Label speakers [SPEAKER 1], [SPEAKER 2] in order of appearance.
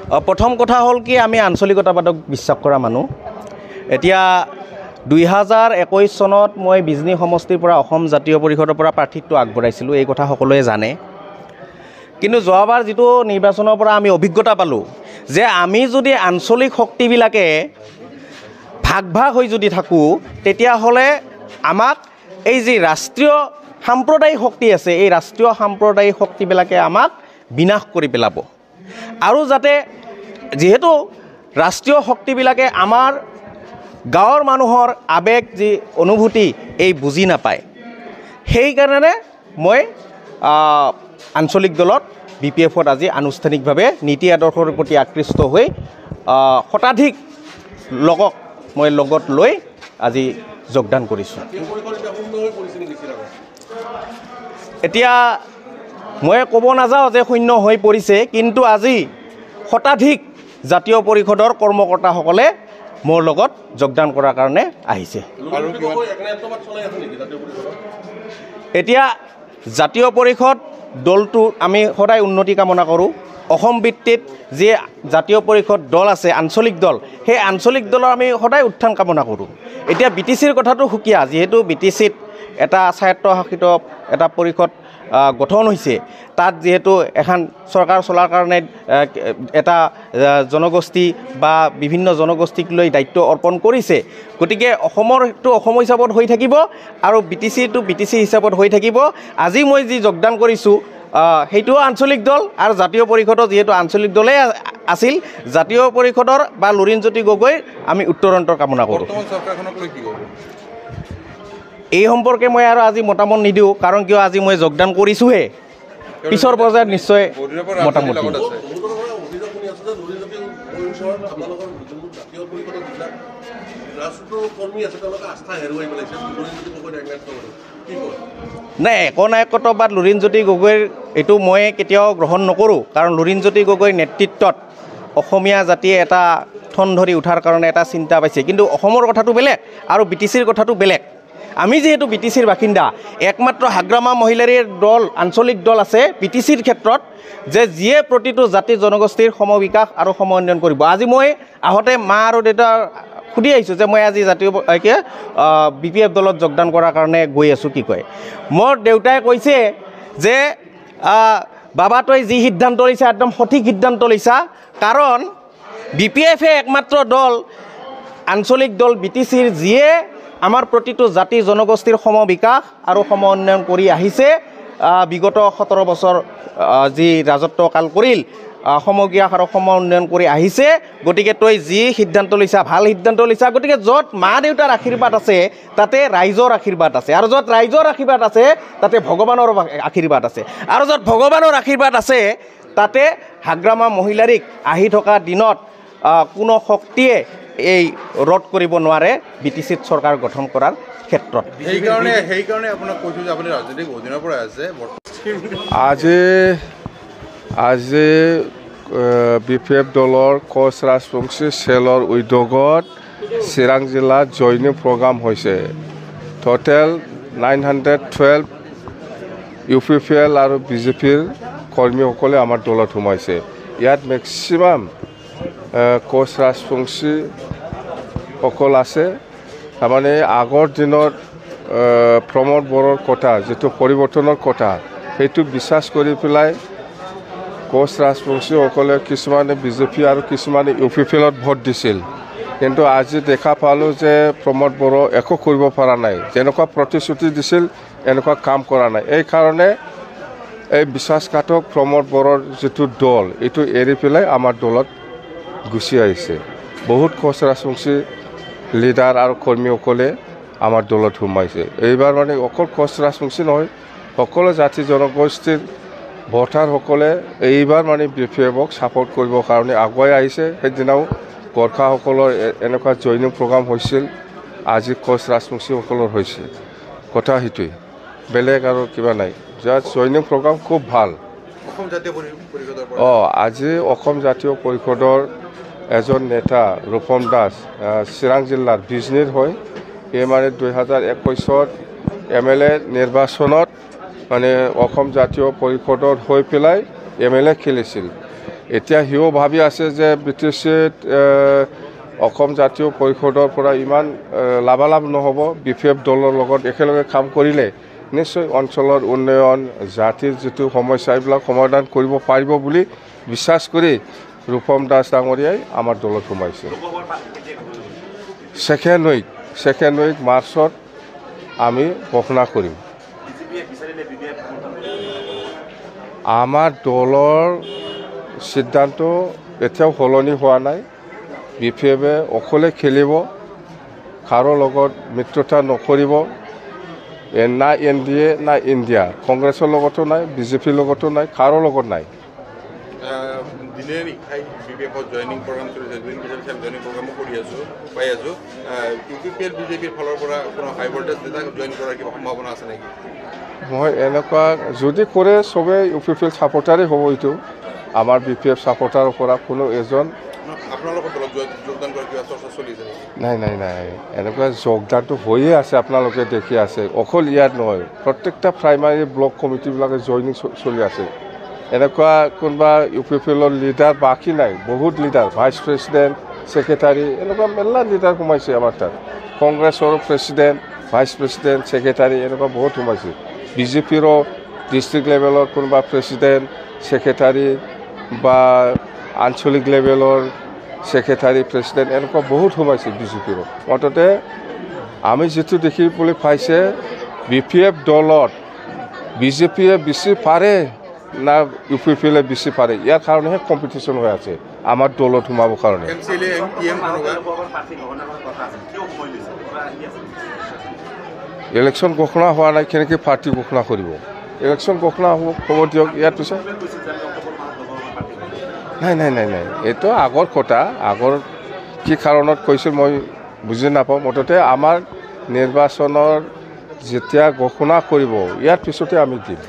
[SPEAKER 1] প্ৰথম কথা হ'ল কি আমি আঞ্চলিকতাবাদক বিশ্বাস কৰা মানুহ এতিয়া 2021 চনত মই বিজনী সমষ্টিৰ পৰা অসম জাতীয় পৰিষদৰ পৰা প্ৰাৰ্থিত্ব আগবঢ়াইছিলোঁ এই কথা সকলোৱে জানে কিন্তু যোৱাবাৰ যিটো নিৰ্বাচনৰ পৰা আমি অভিজ্ঞতা পালোঁ যে আমি যদি আঞ্চলিক শক্তিবিলাকে ভাগ হৈ যদি থাকোঁ তেতিয়াহ'লে আমাক এই যি ৰাষ্ট্ৰীয় সাম্প্ৰদায়িক শক্তি আছে এই ৰাষ্ট্ৰীয় সাম্প্ৰদায়িক শক্তিবিলাকে আমাক বিনাশ কৰি পেলাব আৰু যাতে যেহেতু ৰাষ্ট্ৰীয় শক্তিবিলাকে আমাৰ গাঁৱৰ মানুহৰ আবেগ যি অনুভূতি এই বুজি নাপায় সেইকাৰণে মই আঞ্চলিক দলত BPF-ত আজি আনুষ্ঠানিকভাৱে নীতি আদৰ্শৰ প্ৰতি আকৃষ্ট হৈ শতাধিক লোকক মই লগত লৈ আজি যোগদান কৰিছোঁ এতিয়া মই ক'ব নাযাওঁ যে শূন্য হৈ পৰিছে কিন্তু আজি শতাধিক জাতীয় পৰিষদৰ কৰ্মকৰ্তাসকলে মোৰ লগত যোগদান কৰাৰ কাৰণে আহিছে এতিয়া জাতীয় পৰিষদ দলটো আমি সদায় উন্নতি কামনা কৰোঁ অসম ভিত্তিত যে জাতীয় পৰিষদ দল আছে আঞ্চলিক দল সেই আঞ্চলিক দলৰ আমি সদায় উত্থান কামনা কৰোঁ এতিয়া BTCৰ কথাটো সুকীয়া যিহেতু BTCত এটা স্বায়ত্তশাসিত এটা পৰিষদ গঠন হৈছে তাত যেহেতু এখন চৰকাৰ চলাৰ কাৰণে এটা জনগোষ্ঠী বা বিভিন্ন জনগোষ্ঠীক লৈ দায়িত্ব অৰ্পণ কৰিছে গতিকে অসমৰটো অসম হিচাপত হৈ থাকিব আৰু BTCটো BTC হিচাপত হৈ থাকিব আজি মই যি যোগদান কৰিছোঁ সেইটোও আঞ্চলিক দল আৰু জাতীয় পৰিষদৰ যেহেতু আঞ্চলিক দলেই আছিল জাতীয় পৰিষদৰ বা লুৰিণজ্যোতি গগৈৰ আমি উত্তৰান্তৰ কামনা কৰোঁ এই সম্পৰ্কে মই আৰু আজি মতামত নিদিওঁ কাৰণ কিয় আজি মই যোগদান কৰিছোঁহে পিছৰ পৰ্যায়ত নিশ্চয় মতামত দিম নাই একনায়কত্ববাদ লুৰিণজ্যোতি গগৈৰ এইটো মই কেতিয়াও গ্ৰহণ নকৰোঁ কাৰণ লুৰিণজ্যোতি গগৈৰ নেতৃত্বত অসমীয়া জাতিয়ে এটা ঠন ধৰি উঠাৰ কাৰণে এটা চিন্তা পাইছে কিন্তু অসমৰ কথাটো বেলেগ আৰু BTCৰ কথাটো বেলেগ আমি যেহেতু BTCৰ বাসিন্দা একমাত্ৰ হাগ্ৰামা মহিলাৰীৰ দল আঞ্চলিক দল আছে BTCৰ ক্ষেত্ৰত যে যিয়ে প্ৰতিটো জাতি জনগোষ্ঠীৰ সমবিকাশ আৰু সম উন্নয়ন কৰিব আজি মই আহোঁতে মা আৰু দেউতাৰ সুধি আহিছোঁ যে মই আজি জাতীয় BPF দলত যোগদান কৰাৰ কাৰণে গৈ আছোঁ কি কয় মোৰ দেউতাই কৈছে যে বাবা তই যি সিদ্ধান্ত লৈছা একদম সঠিক সিদ্ধান্ত লৈছা কাৰণ BPF-এ একমাত্ৰ দল আঞ্চলিক দল BTCৰ যিয়ে আমাৰ প্ৰতিটো জাতি জনগোষ্ঠীৰ সমবিকাশ আৰু সম উন্নয়ন কৰি আহিছে বিগত 17 বছৰ যি ৰাজত্ব কাল কৰিল সমগ্ৰিক আৰু সম উন্নয়ন কৰি আহিছে গতিকে তই যি সিদ্ধান্ত লৈছা ভাল সিদ্ধান্ত লৈছা গতিকে য'ত মা দেউতাৰ আশীৰ্বাদ আছে তাতে ৰাইজৰ আশীৰ্বাদ আছে আৰু য'ত ৰাইজৰ আশীৰ্বাদ আছে তাতে ভগৱানৰ আশীৰ্বাদ আছে আৰু য'ত ভগৱানৰ আশীৰ্বাদ আছে তাতে হাগ্ৰামা মহিলাৰীক আহি থকা দিনত কোনো শক্তিয়ে এই ৰোধ কৰিব নোৱাৰে BTCত চৰকাৰ গঠন কৰাৰ ক্ষেত্ৰত
[SPEAKER 2] সেইকাৰণে আপোনাক কৈছোঁ যে আপুনি ৰাজনৈতিক অধীনৰ পৰা আছে
[SPEAKER 3] আজি BPF দলৰ কোচ ৰাজবংশী চেলৰ উদ্যোগত চিৰাং জিলাত জইনিং প্ৰগ্ৰাম হৈছে টোটেল 912 UPPL আৰু BJPৰ কৰ্মীসকলে আমাৰ দলত সোমাইছে ইয়াত মেক্সিমাম কোচ ৰাজবংশী সকল আছে তাৰমানে আগৰ দিনত প্ৰমোদ বড়োৰ কথা যিটো পৰিৱৰ্তনৰ কথা সেইটো বিশ্বাস কৰি পেলাই কোচ ৰাজবংশীসকলে কিছুমানে BJP আৰু কিছুমানে UPPL-ত ভোট দিছিল কিন্তু আজি দেখা পালোঁ যে প্ৰমোদ বড়ো একো কৰিব পৰা নাই যেনেকুৱা প্ৰতিশ্ৰুতি দিছিল এনেকুৱা কাম কৰা নাই এই কাৰণে এই বিশ্বাসঘাতক প্ৰমোদ বড়োৰ যিটো দল এইটো এৰি পেলাই আমাৰ দলত গুচি আহিছে বহুত কোচ ৰাজবংশী লিডাৰ আৰু কৰ্মীসকলে আমাৰ দলত সোমাইছে এইবাৰ মানে অকল কোচ ৰাজবংশী নহয় সকলো জাতি জনগোষ্ঠীৰ ভোটাৰসকলে এইবাৰ মানে BPF-ক ছাপোৰ্ট কৰিবৰ কাৰণে আগুৱাই আহিছে সেইদিনাও গোৰ্খাসকলৰ এনেকুৱা জইনিং প্ৰগ্ৰাম হৈছিল আজি কোচ ৰাজবংশীসকলৰ হৈছে কথা সেইটোৱে বেলেগ আৰু কিবা নাই জাষ্ট জইনিং প্ৰগ্ৰাম খুব ভাল আজি অসম জাতীয় পৰিষদৰ এজন নেতা ৰূপম দাস চিৰাং জিলাৰ বিজনীৰ হয় এই মানে 2021 MLA নিৰ্বাচনত মানে অসম জাতীয় পৰিষদৰ হৈ পেলাই MLA খেলিছিল এতিয়া সিও ভাবি আছে যে BTCত অসম জাতীয় পৰিষদৰ পৰা ইমান লাভালাভ নহ'ব BPF দলৰ লগত একেলগে কাম কৰিলে নিশ্চয় অঞ্চলৰ উন্নয়ন জাতিৰ যিটো সমস্যা এইবিলাক সমাধান কৰিব পাৰিব বুলি বিশ্বাস কৰি ৰূপম দাস ডাঙৰীয়াই আমাৰ দলত সোমাইছে ছেকেণ্ড উইক মাৰ্চত আমি ঘোষণা কৰিম আমাৰ দলৰ সিদ্ধান্ত এতিয়াও সলনি হোৱা নাই BPFে অকলে খেলিব কাৰো লগত মিত্ৰতা নকৰিব না NDA না ইণ্ডিয়া কংগ্ৰেছৰ লগতো নাই BJPৰ লগতো নাই কাৰো লগত নাই
[SPEAKER 2] দিনে নিশাই BPFত জইনিং প্ৰগ্ৰাম চলিছে জইনিং প্ৰগ্ৰামো কৰি আছোঁ পাই আছোঁ UPPL BJPৰ ফালৰ পৰা কোনো হাই ভল্টেজ নেতা জইন কৰাৰ কিবা সম্ভাৱনা আছে নেকি
[SPEAKER 3] মই এনেকুৱা যদি কৰে চবে UPPL ছাপৰ্টাৰেই হ'ব এইটো আমাৰ BPF ছাপৰ্টাৰৰ পৰা কোনো এজন
[SPEAKER 2] আপোনালোকৰ দলত যোগদান কৰাৰ কিবা চৰ্চা চলি আছে নেকি
[SPEAKER 3] নাই এনেকুৱা যোগদানটো হৈয়ে আছে আপোনালোকে দেখি আছে অকল ইয়াত নহয় প্ৰত্যেকটা প্ৰাইমাৰী ব্লক কমিটিবিলাকে জইনিং চলি আছে এনেকুৱা কোনোবা UPPLৰ লিডাৰ বাকী নাই বহুত লিডাৰ ভাইচ প্ৰেছিডেণ্ট ছেক্ৰেটাৰী এনেকুৱা মেলা লিডাৰ সোমাইছে আমাৰ তাত কংগ্ৰেছৰ প্ৰেছিডেণ্ট ভাইচ প্ৰেছিডেণ্ট ছেক্ৰেটাৰী এনেকুৱা বহুত সোমাইছে BJPৰো ডিষ্ট্ৰিক্ট লেভেলৰ কোনোবা প্ৰেছিডেণ্ট ছেক্ৰেটাৰী বা আঞ্চলিক লেভেলৰ ছেক্ৰেটাৰী প্ৰেছিডেণ্ট এনেকুৱা বহুত সোমাইছে BJPৰো মুঠতে আমি যিটো দেখিবলৈ পাইছে BPF দলত BJPয়ে বেছি পাৰে না UPPলে বেছি পাৰে ইয়াৰ কাৰণেহে কম্পিটিশ্যন হৈ আছে আমাৰ দলত সোমাবৰ কাৰণে ইলেকশ্যন ঘোষণা হোৱা নাই কেনেকৈ পাৰ্টি ঘোষণা কৰিব ইলেকশ্যন ঘোষণা হ'ব দিয়ক ইয়াৰ পিছত নাই এইটো আগৰ কথা আগৰ কি কাৰণত কৈছিল মই বুজি নাপাওঁ মুঠতে আমাৰ নিৰ্বাচনৰ যেতিয়া ঘোষণা কৰিব ইয়াৰ পিছতে আমি দিম